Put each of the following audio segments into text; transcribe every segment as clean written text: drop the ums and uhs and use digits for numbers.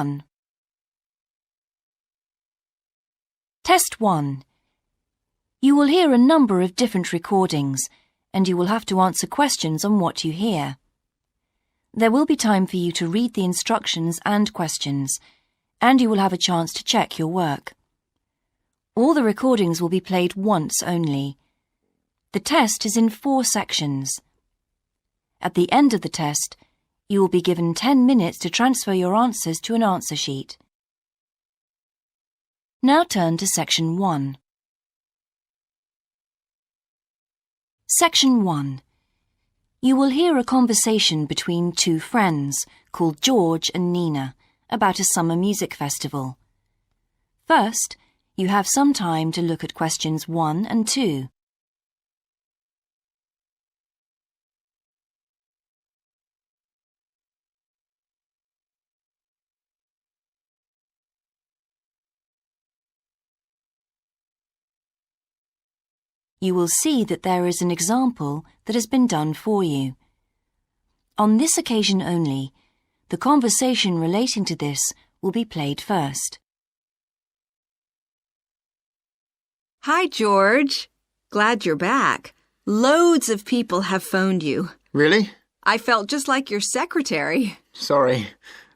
1. Test 1. You will hear a number of different recordings, and you will have to answer questions on what you hear. There will be time for you to read the instructions and questions, and you will have a chance to check your work. All the recordings will be played once only. The test is in 4 sections. At the end of the test, you will be given 10 minutes to transfer your answers to an answer sheet. Now turn to Section 1. Section 1. You will hear a conversation between 2 friends called George and Nina about a summer music festival. First, you have some time to look at questions 1 and 2. You will see that there is an example that has been done for you. On this occasion only, the conversation relating to this will be played first. Hi, George. Glad you're back. Loads of people have phoned you. Really? I felt just like your secretary. Sorry.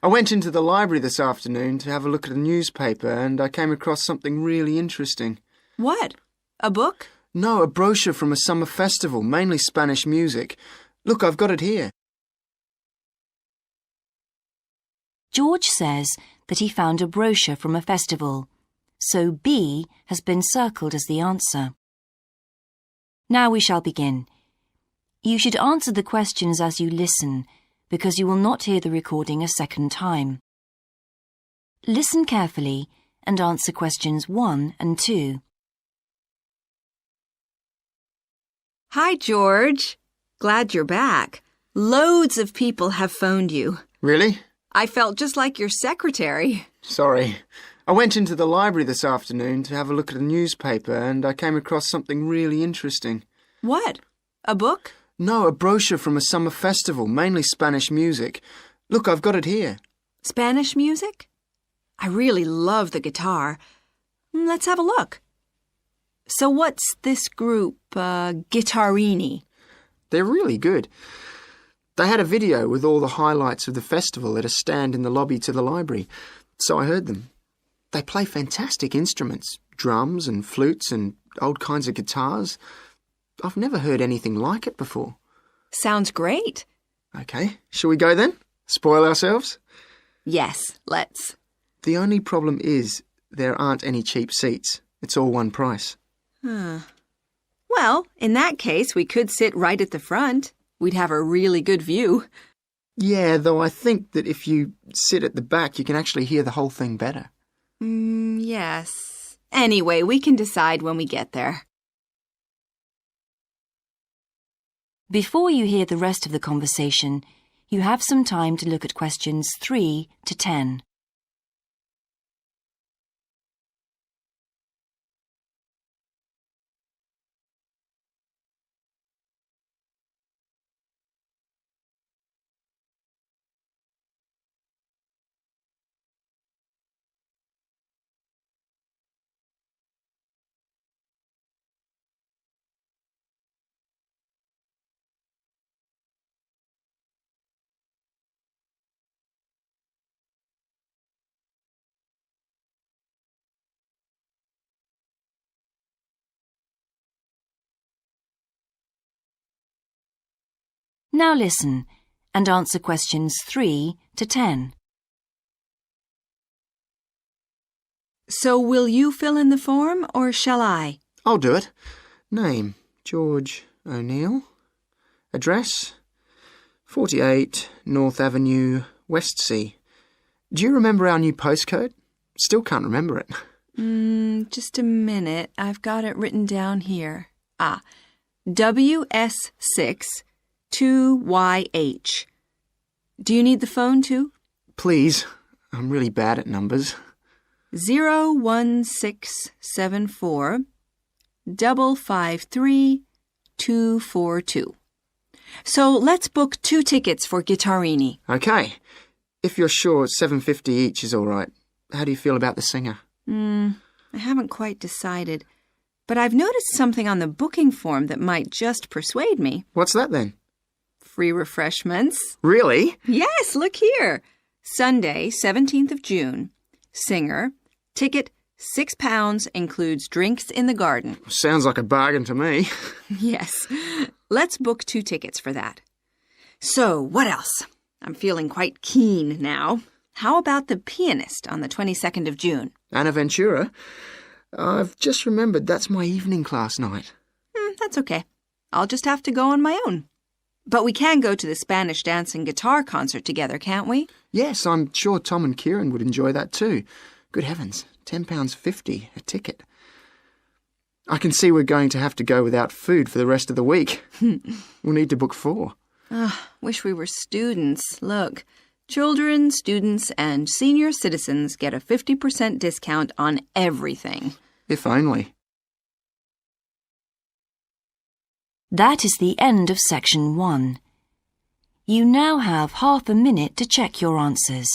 I went into the library this afternoon to have a look at a newspaper and I came across something really interesting. What? A book? No, a brochure from a summer festival, mainly Spanish music. Look, I've got it here. George says that he found a brochure from a festival, so B has been circled as the answer. Now we shall begin. You should answer the questions as you listen, because you will not hear the recording a second time. Listen carefully and answer questions 1 and 2. Hi, George. Glad you're back. Loads of people have phoned you. Really? I felt just like your secretary. Sorry. I went into the library this afternoon to have a look at a newspaper and I came across something really interesting. What? A book? No, a brochure from a summer festival, mainly Spanish music. Look, I've got it here. Spanish music? I really love the guitar. Let's have a look. So what's this group, Guittarini? They're really good. They had a video with all the highlights of the festival at a stand in the lobby to the library, so I heard them. They play fantastic instruments, drums and flutes and old kinds of guitars. I've never heard anything like it before. Sounds great. Okay, shall we go then? Spoil ourselves? Yes, let's. The only problem is there aren't any cheap seats. It's all one price. Well, in that case, we could sit right at the front. We'd have a really good view. Yeah, though I think that if you sit at the back, you can actually hear the whole thing better. Yes. Anyway, we can decide when we get there. Before you hear the rest of the conversation, you have some time to look at questions 3 to 10. Now listen and answer questions 3 to 10. So will you fill in the form or shall I? I'll do it. Name, George O'Neill. Address, 48 North Avenue, Westsea. Do you remember our new postcode? Still can't remember it. Just a minute. I've got it written down here. WS6 2YH. Do you need the phone too? Please. I'm really bad at numbers. 01674 553 242. So let's book 2 tickets for Guittarini. Okay. If you're sure $7.50 each is all right, how do you feel about the singer? I haven't quite decided, but I've noticed something on the booking form that might just persuade me. What's that then? Free refreshments. Really? Yes, look here. Sunday, 17th of June. Singer. Ticket, £6, includes drinks in the garden. Sounds like a bargain to me. Yes. Let's book 2 tickets for that. So, what else? I'm feeling quite keen now. How about the pianist on the 22nd of June? Anna Ventura? I've just remembered that's my evening class night. That's okay. I'll just have to go on my own. But we can go to the Spanish dance and guitar concert together, can't we? Yes, I'm sure Tom and Kieran would enjoy that too. Good heavens, £10.50 a ticket. I can see we're going to have to go without food for the rest of the week. We'll need to book 4. Wish we were students. Look, children, students, and senior citizens get a 50% discount on everything. If only. That is the end of section 1. You now have half a minute to check your answers.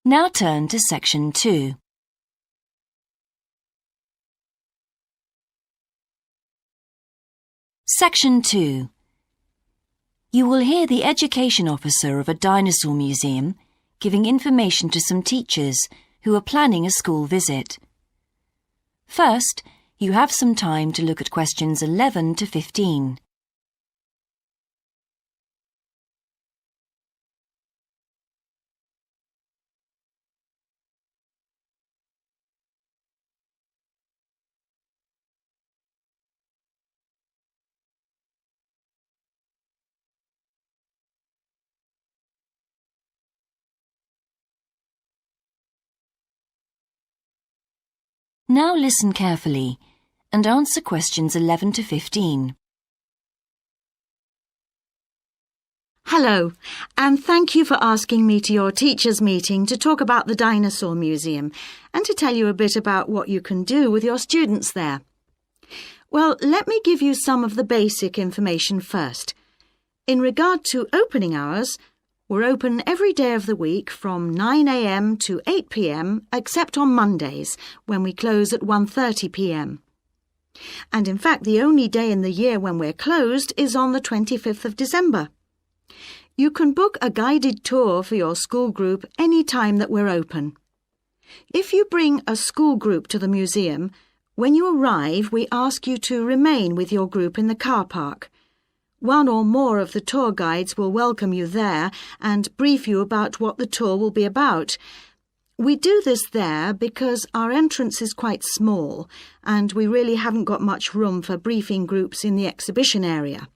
Now turn to section 2. Section 2. You will hear the education officer of a dinosaur museum giving information to some teachers who are planning a school visit. First, you have some time to look at questions 11 to 15. Now listen carefully and answer questions 11 to 15. Hello, and thank you for asking me to your teachers' meeting to talk about the Dinosaur Museum and to tell you a bit about what you can do with your students there. Well, let me give you some of the basic information first. In regard to opening hours, we're open every day of the week from 9 a.m. to 8 p.m. except on Mondays, when we close at 1:30 p.m. And in fact, the only day in the year when we're closed is on the 25th of December. You can book a guided tour for your school group any time that we're open. If you bring a school group to the museum, when you arrive, we ask you to remain with your group in the car park. One or more of the tour guides will welcome you there and brief you about what the tour will be about. We do this there because our entrance is quite small and we really haven't got much room for briefing groups in the exhibition area.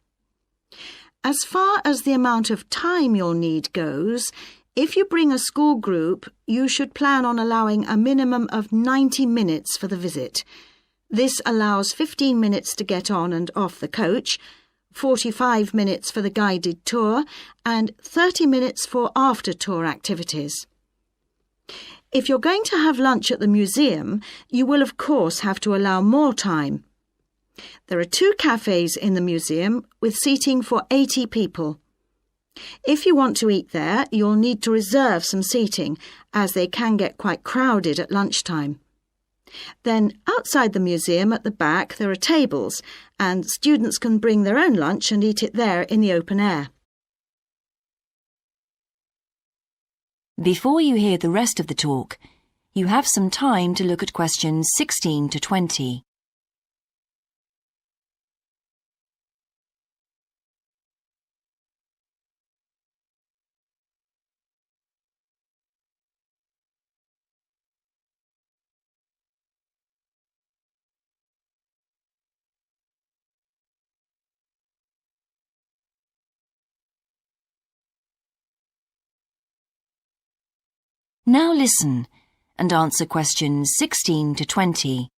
As far as the amount of time you'll need goes, if you bring a school group, you should plan on allowing a minimum of 90 minutes for the visit. This allows 15 minutes to get on and off the coach, 45 minutes for the guided tour, and 30 minutes for after-tour activities. If you're going to have lunch at the museum, you will of course have to allow more time. There are 2 cafes in the museum with seating for 80 people. If you want to eat there, you'll need to reserve some seating, as they can get quite crowded at lunchtime. Then, outside the museum at the back, there are tables, and students can bring their own lunch and eat it there in the open air. Before you hear the rest of the talk, you have some time to look at questions 16 to 20. Now listen and answer questions 16 to 20.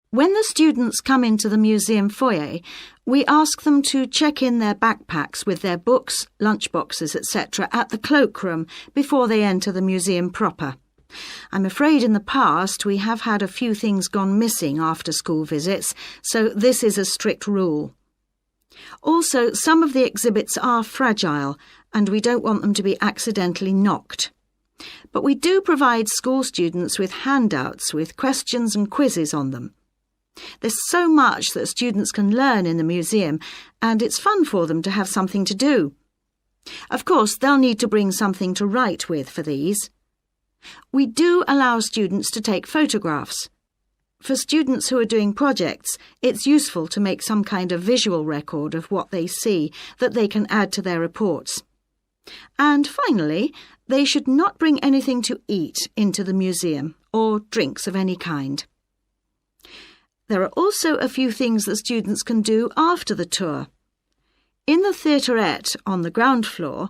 When the students come into the museum foyer, we ask them to check in their backpacks with their books, lunchboxes, etc. at the cloakroom before they enter the museum proper. I'm afraid in the past we have had a few things gone missing after school visits, so this is a strict rule. Also, some of the exhibits are fragile and we don't want them to be accidentally knocked. But we do provide school students with handouts with questions and quizzes on them. There's so much that students can learn in the museum, and it's fun for them to have something to do. Of course, they'll need to bring something to write with for these. We do allow students to take photographs. For students who are doing projects, it's useful to make some kind of visual record of what they see that they can add to their reports. And finally, they should not bring anything to eat into the museum or drinks of any kind. There are also a few things that students can do after the tour. In the theaterette on the ground floor,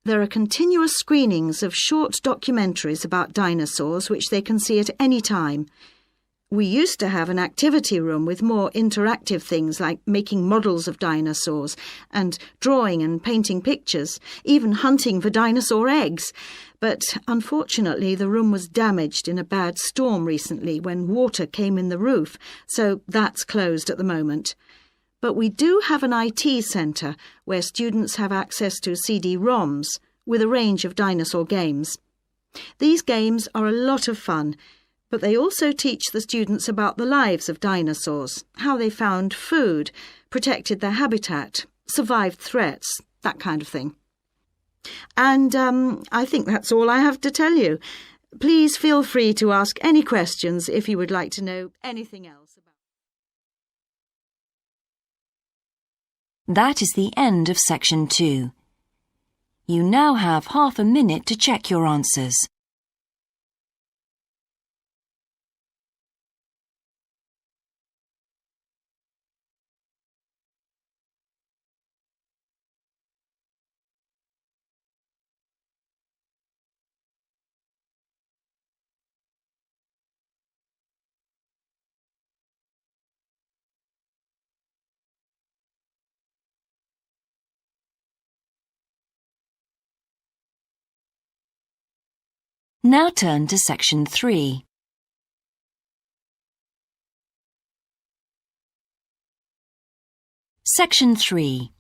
there are continuous screenings of short documentaries about dinosaurs which they can see at any time. We used to have an activity room with more interactive things like making models of dinosaurs and drawing and painting pictures, even hunting for dinosaur eggs. But unfortunately the room was damaged in a bad storm recently when water came in the roof, so that's closed at the moment. But we do have an IT centre where students have access to CD-ROMs with a range of dinosaur games. These games are a lot of fun, but they also teach the students about the lives of dinosaurs, how they found food, protected their habitat, survived threats, that kind of thing. And I think that's all I have to tell you. Please feel free to ask any questions if you would like to know anything else about. That is the end of Section 2. You now have half a minute to check your answers. Now turn to Section 3. Section 3.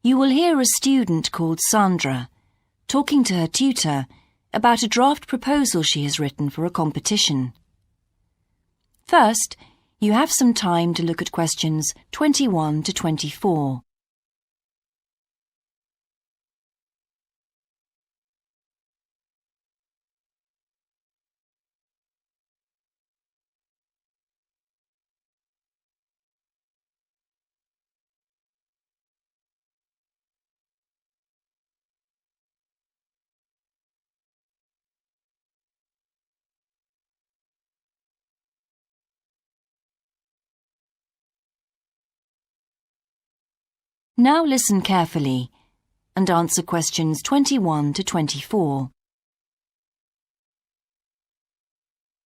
You will hear a student called Sandra talking to her tutor about a draft proposal she has written for a competition. First, you have some time to look at questions 21 to 24. Now listen carefully and answer questions 21 to 24.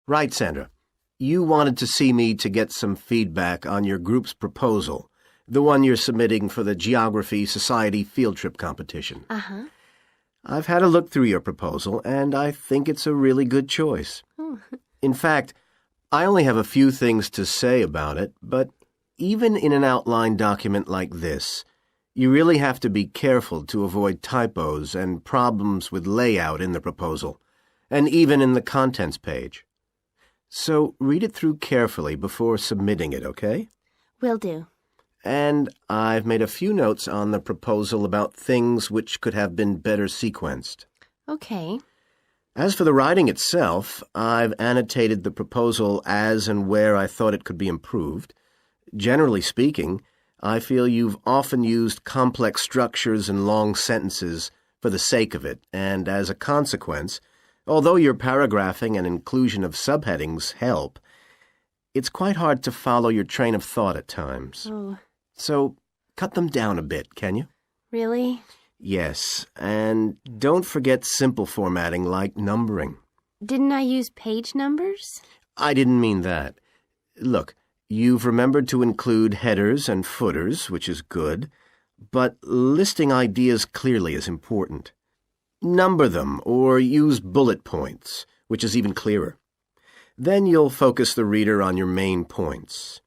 Right, Sandra. You wanted to see me to get some feedback on your group's proposal, the one you're submitting for the Geography Society field trip competition. Uh-huh. I've had a look through your proposal, and I think it's a really good choice. Oh. In fact, I only have a few things to say about it, but even in an outline document like this, you really have to be careful to avoid typos and problems with layout in the proposal, and even in the contents page. So read it through carefully before submitting it, okay? Will do. And I've made a few notes on the proposal about things which could have been better sequenced. Okay. As for the writing itself, I've annotated the proposal as and where I thought it could be improved. Generally speaking, I feel you've often used complex structures and long sentences for the sake of it, and as a consequence, although your paragraphing and inclusion of subheadings help, it's quite hard to follow your train of thought at times. Oh, So cut them down a bit, can you? really? Yes, and don't forget simple formatting like numbering. Didn't I use page numbers? I didn't mean that. Look, you've remembered to include headers and footers, which is good, but listing ideas clearly is important. Number them or use bullet points, which is even clearer. Then you'll focus the reader on your main points.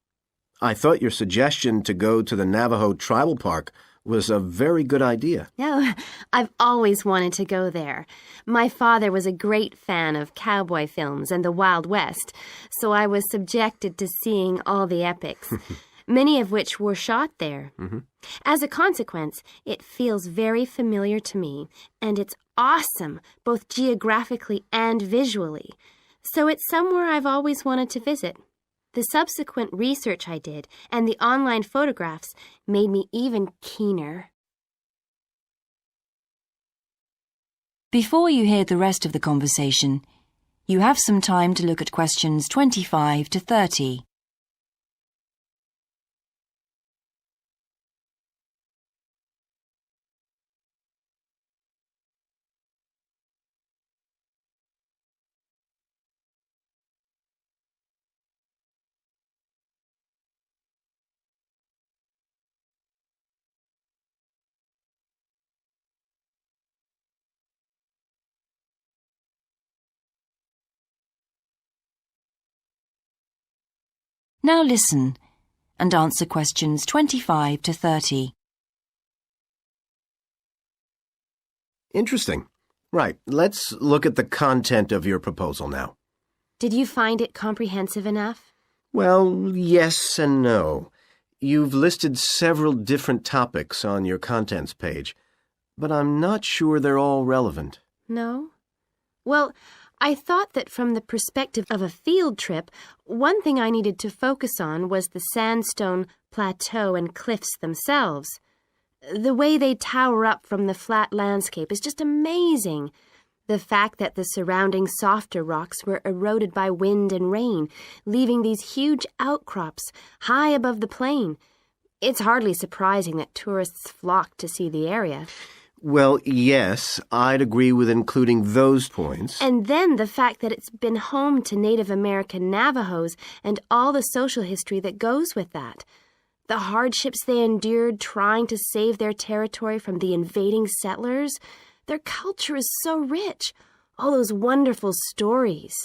I thought your suggestion to go to the Navajo Tribal Park was a very good idea. No, I've always wanted to go there. My father was a great fan of cowboy films and the Wild West, so I was subjected to seeing all the epics, many of which were shot there. As a consequence, it feels very familiar to me, and it's awesome, both geographically and visually. So it's somewhere I've always wanted to visit. The subsequent research I did and the online photographs made me even keener. Before you hear the rest of the conversation, you have some time to look at questions 25 to 30. Now listen and answer questions 25 to 30. Interesting. Right, let's look at the content of your proposal now. Did you find it comprehensive enough? Well, yes and no. You've listed several different topics on your contents page, but I'm not sure they're all relevant. No? Well, I thought that from the perspective of a field trip, one thing I needed to focus on was the sandstone plateau and cliffs themselves. The way they tower up from the flat landscape is just amazing. The fact that the surrounding softer rocks were eroded by wind and rain, leaving these huge outcrops high above the plain. It's hardly surprising that tourists flock to see the area. Well, yes, I'd agree with including those points. And then the fact that it's been home to Native American Navajos and all the social history that goes with that. The hardships they endured trying to save their territory from the invading settlers. Their culture is so rich. All those wonderful stories.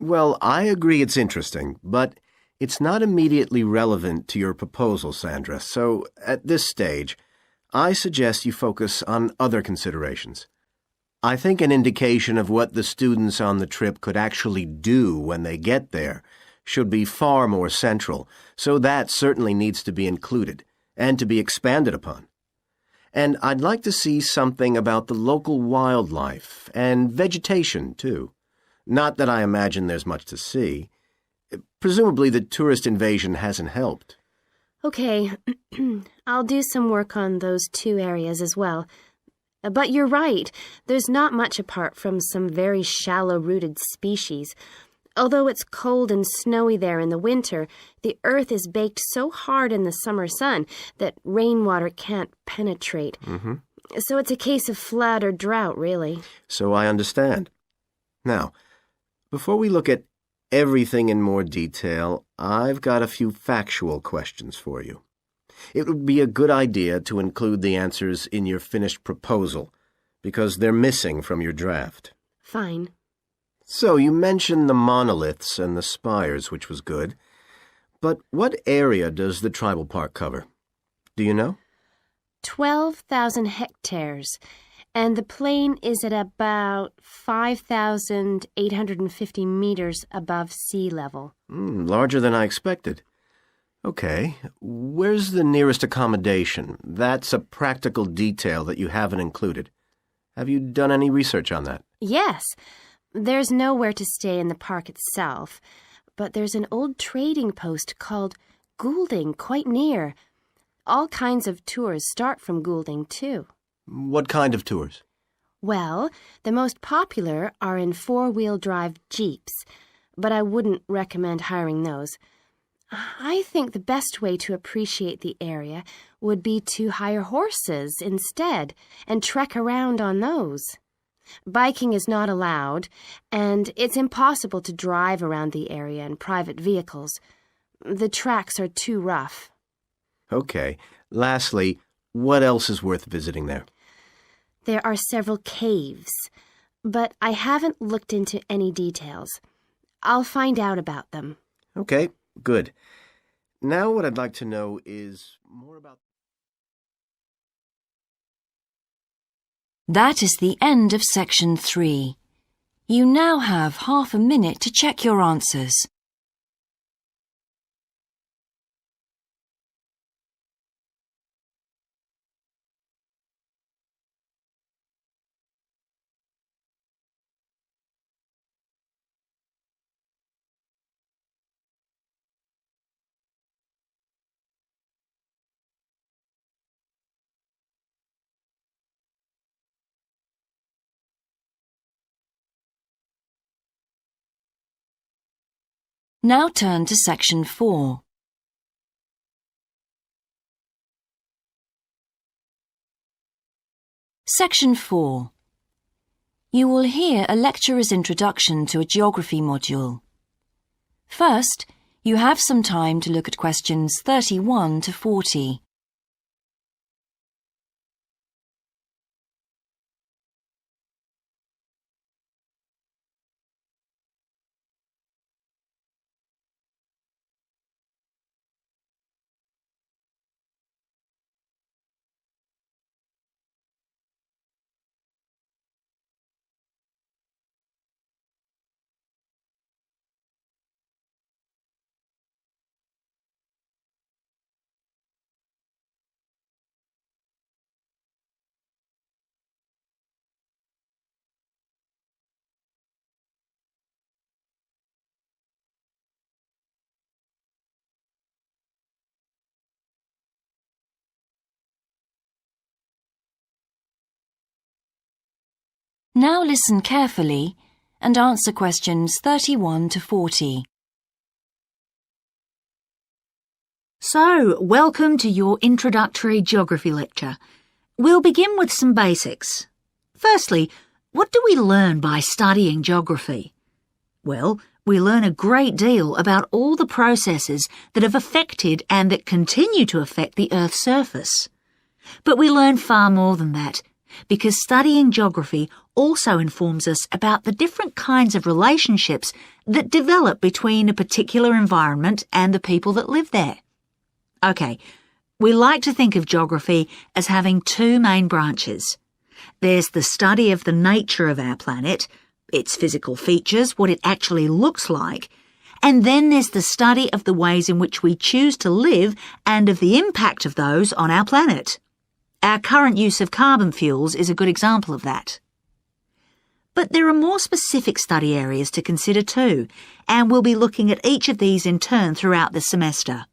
Well, I agree it's interesting, but it's not immediately relevant to your proposal, Sandra. So, at this stage, I suggest you focus on other considerations. I think an indication of what the students on the trip could actually do when they get there should be far more central, so that certainly needs to be included and to be expanded upon. And I'd like to see something about the local wildlife and vegetation, too. Not that I imagine there's much to see. Presumably the tourist invasion hasn't helped. Okay, I'll do some work on those two areas as well. But you're right, there's not much apart from some very shallow-rooted species. Although it's cold and snowy there in the winter, the earth is baked so hard in the summer sun that rainwater can't penetrate. So it's a case of flood or drought, really. So I understand. Now, before we look at everything in more detail, I've got a few factual questions for you. It would be a good idea to include the answers in your finished proposal, because they're missing from your draft. Fine. So you mentioned the monoliths and the spires, which was good. But what area does the tribal park cover? Do you know? 12,000 hectares, and the plain is at about 5,850 meters above sea level. Larger than I expected. Okay, where's the nearest accommodation? That's a practical detail that you haven't included. Have you done any research on that? Yes, there's nowhere to stay in the park itself, but there's an old trading post called Goulding quite near. All kinds of tours start from Goulding, too. What kind of tours? Well, the most popular are in four-wheel drive Jeeps, but I wouldn't recommend hiring those. I think the best way to appreciate the area would be to hire horses instead and trek around on those. Biking is not allowed, and it's impossible to drive around the area in private vehicles. The tracks are too rough. Okay. Lastly, what else is worth visiting there? There are several caves, but I haven't looked into any details. I'll find out about them. Okay, good. Now what I'd like to know is more about... That is the end of section 3. You now have half a minute to check your answers. Now turn to section 4. Section 4. You will hear a lecturer's introduction to a geography module. First, you have some time to look at questions 31 to 40. Now listen carefully and answer questions 31 to 40. So, welcome to your introductory geography lecture. We'll begin with some basics. Firstly, what do we learn by studying geography? Well, we learn a great deal about all the processes that have affected and that continue to affect the Earth's surface. But we learn far more than that, because studying geography also informs us about the different kinds of relationships that develop between a particular environment and the people that live there. Okay, we like to think of geography as having two main branches. There's the study of the nature of our planet, its physical features, what it actually looks like, and then there's the study of the ways in which we choose to live and of the impact of those on our planet. Our current use of carbon fuels is a good example of that. But there are more specific study areas to consider too, and we'll be looking at each of these in turn throughout the semester.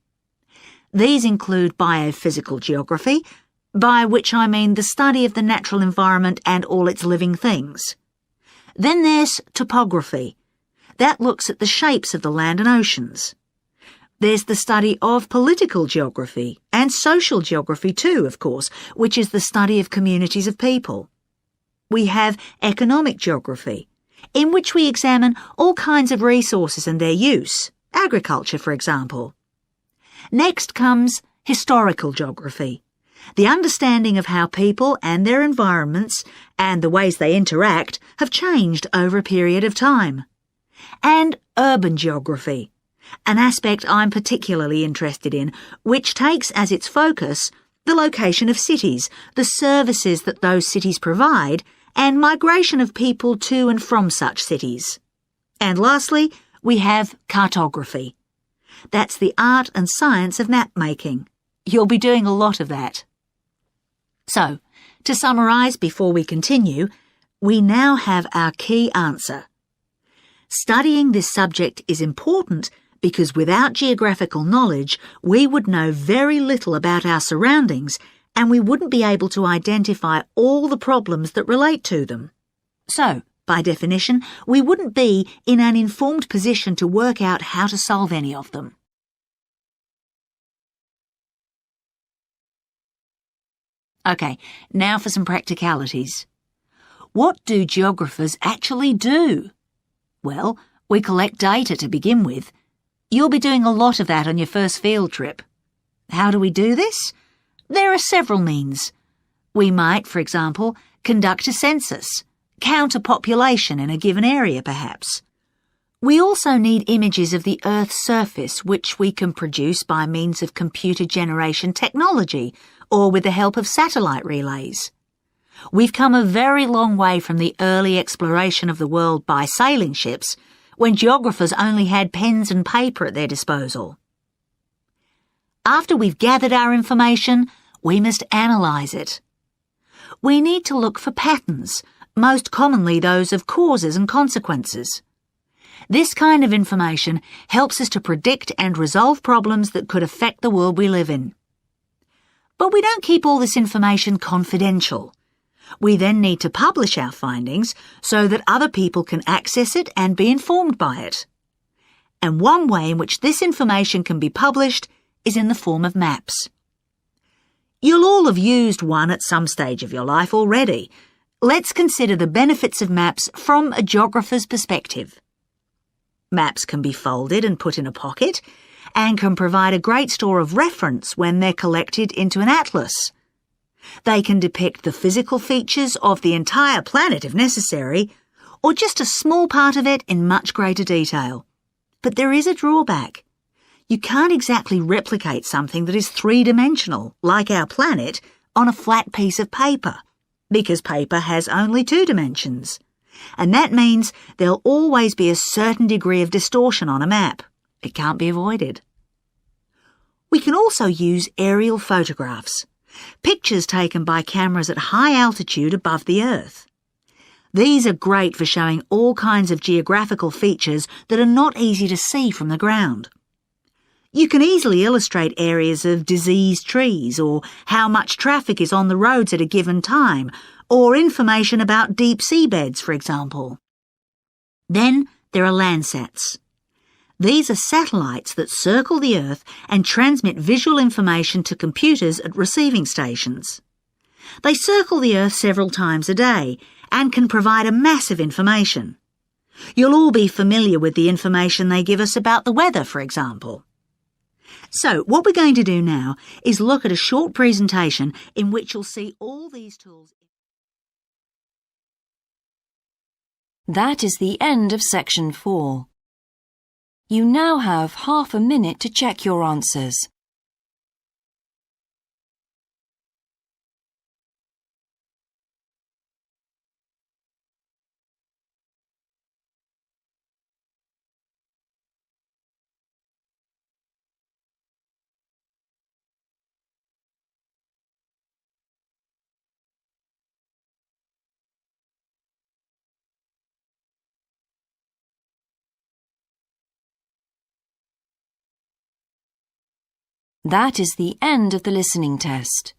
These include biophysical geography, by which I mean the study of the natural environment and all its living things. Then there's topography. That looks at the shapes of the land and oceans. There's the study of political geography, and social geography too, of course, which is the study of communities of people. We have economic geography, in which we examine all kinds of resources and their use, agriculture, for example. Next comes historical geography, the understanding of how people and their environments and the ways they interact have changed over a period of time. And urban geography, an aspect I'm particularly interested in, which takes as its focus the location of cities, the services that those cities provide, and migration of people to and from such cities. And lastly, we have cartography. That's the art and science of map making. You'll be doing a lot of that. So, to summarise before we continue, we now have our key answer. Studying this subject is important because without geographical knowledge, we would know very little about our surroundings and we wouldn't be able to identify all the problems that relate to them. So, by definition, we wouldn't be in an informed position to work out how to solve any of them. OK, now for some practicalities. What do geographers actually do? Well, we collect data to begin with. You'll be doing a lot of that on your first field trip. How do we do this? There are several means. We might, for example, conduct a census, count a population in a given area perhaps. We also need images of the Earth's surface which we can produce by means of computer generation technology or with the help of satellite relays. We've come a very long way from the early exploration of the world by sailing ships, when geographers only had pens and paper at their disposal. After we've gathered our information, we must analyse it. We need to look for patterns, most commonly those of causes and consequences. This kind of information helps us to predict and resolve problems that could affect the world we live in. But we don't keep all this information confidential. We then need to publish our findings so that other people can access it and be informed by it. And one way in which this information can be published is in the form of maps. You'll all have used one at some stage of your life already. Let's consider the benefits of maps from a geographer's perspective. Maps can be folded and put in a pocket and can provide a great store of reference when they're collected into an atlas. They can depict the physical features of the entire planet if necessary, or just a small part of it in much greater detail. But there is a drawback. You can't exactly replicate something that is three-dimensional, like our planet, on a flat piece of paper, because paper has only 2 dimensions. And that means there'll always be a certain degree of distortion on a map. It can't be avoided. We can also use aerial photographs, pictures taken by cameras at high altitude above the Earth. These are great for showing all kinds of geographical features that are not easy to see from the ground. You can easily illustrate areas of diseased trees, or how much traffic is on the roads at a given time, or information about deep seabeds, for example. Then there are Landsats. These are satellites that circle the Earth and transmit visual information to computers at receiving stations. They circle the Earth several times a day and can provide a massive information. You'll all be familiar with the information they give us about the weather, for example. So, what we're going to do now is look at a short presentation in which you'll see all these tools. That is the end of section 4. You now have half a minute to check your answers. That is the end of the listening test.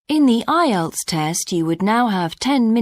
In the IELTS test, you would now have 10 minutes